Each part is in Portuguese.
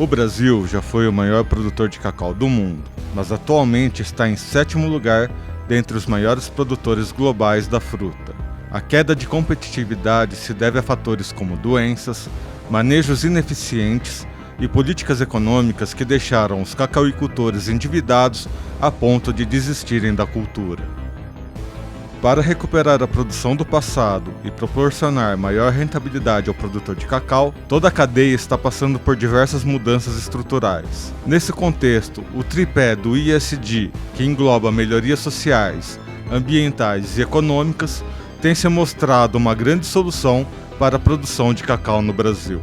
O Brasil já foi o maior produtor de cacau do mundo, mas atualmente está em 7º lugar dentre os maiores produtores globais da fruta. A queda de competitividade se deve a fatores como doenças, manejos ineficientes e políticas econômicas que deixaram os cacauicultores endividados a ponto de desistirem da cultura. Para recuperar a produção do passado e proporcionar maior rentabilidade ao produtor de cacau, toda a cadeia está passando por diversas mudanças estruturais. Nesse contexto, o tripé do ESG, que engloba melhorias sociais, ambientais e econômicas, tem se mostrado uma grande solução para a produção de cacau no Brasil.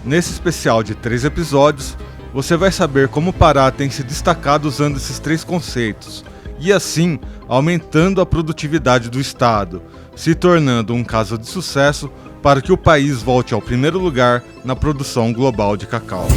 Nesse especial de 3 episódios, você vai saber como o Pará tem se destacado usando esses 3 conceitos, e assim aumentando a produtividade do estado, se tornando um caso de sucesso para que o país volte ao primeiro lugar na produção global de cacau.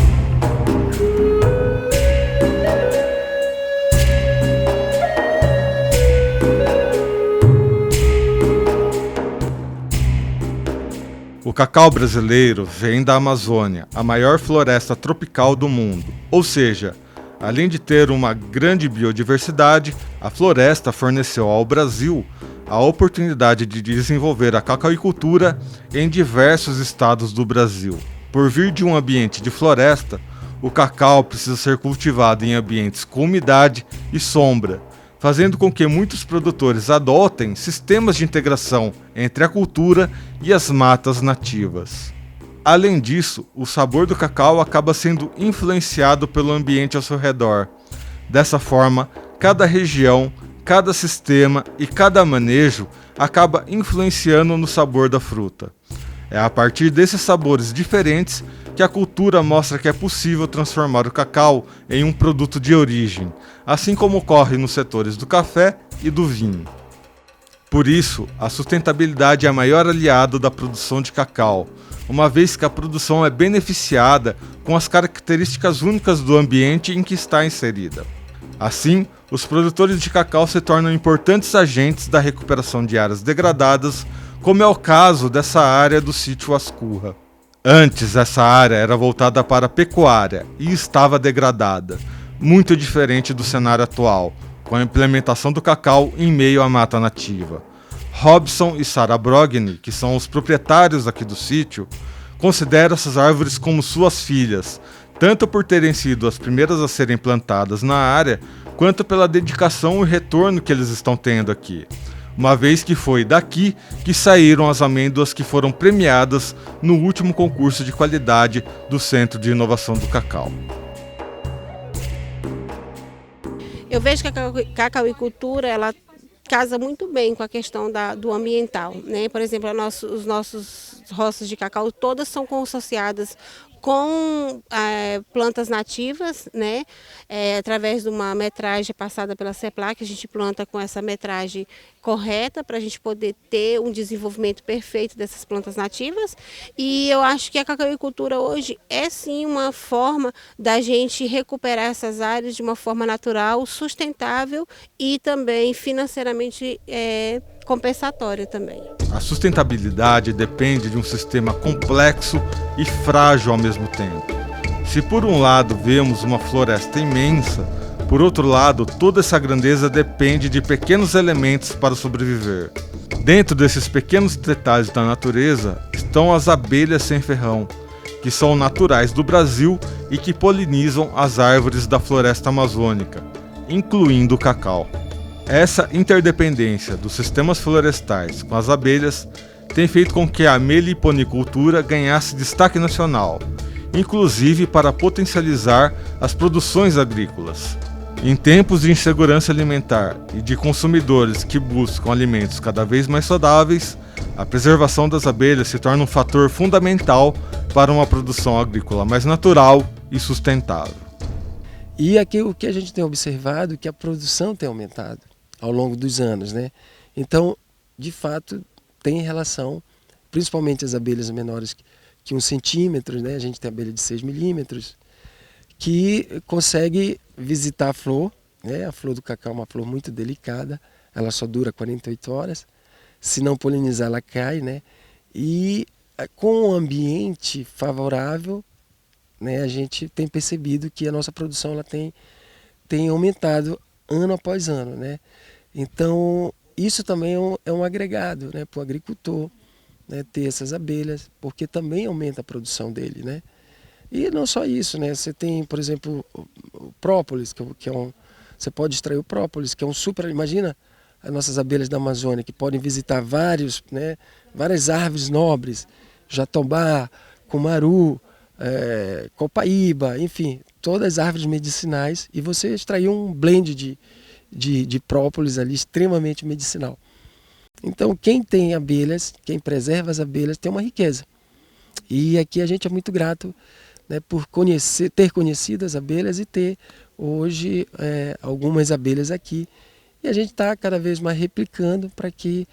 O cacau brasileiro vem da Amazônia, a maior floresta tropical do mundo, ou seja, além de ter uma grande biodiversidade, a floresta forneceu ao Brasil a oportunidade de desenvolver a cacauicultura em diversos estados do Brasil. Por vir de um ambiente de floresta, o cacau precisa ser cultivado em ambientes com umidade e sombra, fazendo com que muitos produtores adotem sistemas de integração entre a cultura e as matas nativas. Além disso, o sabor do cacau acaba sendo influenciado pelo ambiente ao seu redor. Dessa forma, cada região, cada sistema e cada manejo acaba influenciando no sabor da fruta. É a partir desses sabores diferentes que a cultura mostra que é possível transformar o cacau em um produto de origem, assim como ocorre nos setores do café e do vinho. Por isso, a sustentabilidade é a maior aliada da produção de cacau, uma vez que a produção é beneficiada com as características únicas do ambiente em que está inserida. Assim, os produtores de cacau se tornam importantes agentes da recuperação de áreas degradadas, como é o caso dessa área do sítio Ascurra. Antes, essa área era voltada para a pecuária e estava degradada, muito diferente do cenário atual, com a implementação do cacau em meio à mata nativa. Robson e Sarah Brogni, que são os proprietários aqui do sítio, consideram essas árvores como suas filhas, tanto por terem sido as primeiras a serem plantadas na área, quanto pela dedicação e retorno que eles estão tendo aqui, uma vez que foi daqui que saíram as amêndoas que foram premiadas no último concurso de qualidade do Centro de Inovação do Cacau. Eu vejo que a cacauicultura, ela casa muito bem com a questão do ambiental, né? Por exemplo, os nossos roças de cacau todas são associadas com plantas nativas, né? Através de uma metragem passada pela CEPLAC, a gente planta com essa metragem correta para a gente poder ter um desenvolvimento perfeito dessas plantas nativas. E eu acho que a cacauicultura hoje é sim uma forma da gente recuperar essas áreas de uma forma natural, sustentável e também financeiramente compensatória também. A sustentabilidade depende de um sistema complexo e frágil ao mesmo tempo. Se por um lado vemos uma floresta imensa, por outro lado, toda essa grandeza depende de pequenos elementos para sobreviver. Dentro desses pequenos detalhes da natureza estão as abelhas sem ferrão, que são naturais do Brasil e que polinizam as árvores da floresta amazônica, incluindo o cacau. Essa interdependência dos sistemas florestais com as abelhas tem feito com que a meliponicultura ganhasse destaque nacional, inclusive para potencializar as produções agrícolas. Em tempos de insegurança alimentar e de consumidores que buscam alimentos cada vez mais saudáveis, a preservação das abelhas se torna um fator fundamental para uma produção agrícola mais natural e sustentável. E aqui o que a gente tem observado é que a produção tem aumentado ao longo dos anos, né? Então, de fato, tem relação, principalmente as abelhas menores que 1 centímetro, né? A gente tem abelha de 6 milímetros, que consegue visitar a flor, né? A flor do cacau é uma flor muito delicada, ela só dura 48 horas, se não polinizar ela cai, né? E com um ambiente favorável, né, a gente tem percebido que a nossa produção ela tem aumentado ano após ano, né? Então, isso também é um agregado, né, para o agricultor, né, ter essas abelhas, porque também aumenta a produção dele, né? E não só isso, né? Você tem, por exemplo, o própolis, que é um... Você pode extrair o própolis, que é um super... Imagina as nossas abelhas da Amazônia, que podem visitar várias árvores nobres, jatobá, cumaru, copaíba, enfim, todas as árvores medicinais, e você extrair um blend de própolis ali extremamente medicinal. Então, quem tem abelhas, quem preserva as abelhas, tem uma riqueza. E aqui a gente é muito grato, né, por ter conhecido as abelhas e ter hoje algumas abelhas aqui. E a gente está cada vez mais replicando para que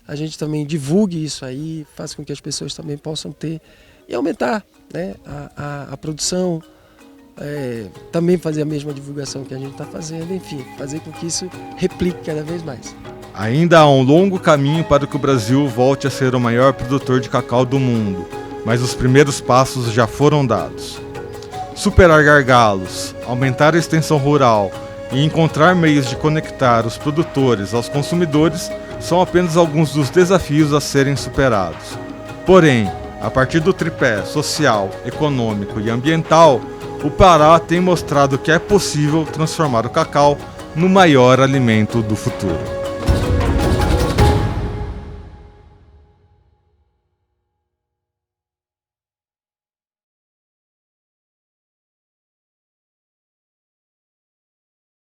a gente também divulgue isso aí, faça com que as pessoas também possam ter e aumentar, né, a produção, também fazer a mesma divulgação que a gente está fazendo, enfim, fazer com que isso replique cada vez mais. Ainda há um longo caminho para que o Brasil volte a ser o maior produtor de cacau do mundo, mas os primeiros passos já foram dados. Superar gargalos, aumentar a extensão rural e encontrar meios de conectar os produtores aos consumidores são apenas alguns dos desafios a serem superados. Porém, a partir do tripé social, econômico e ambiental, o Pará tem mostrado que é possível transformar o cacau no maior alimento do futuro.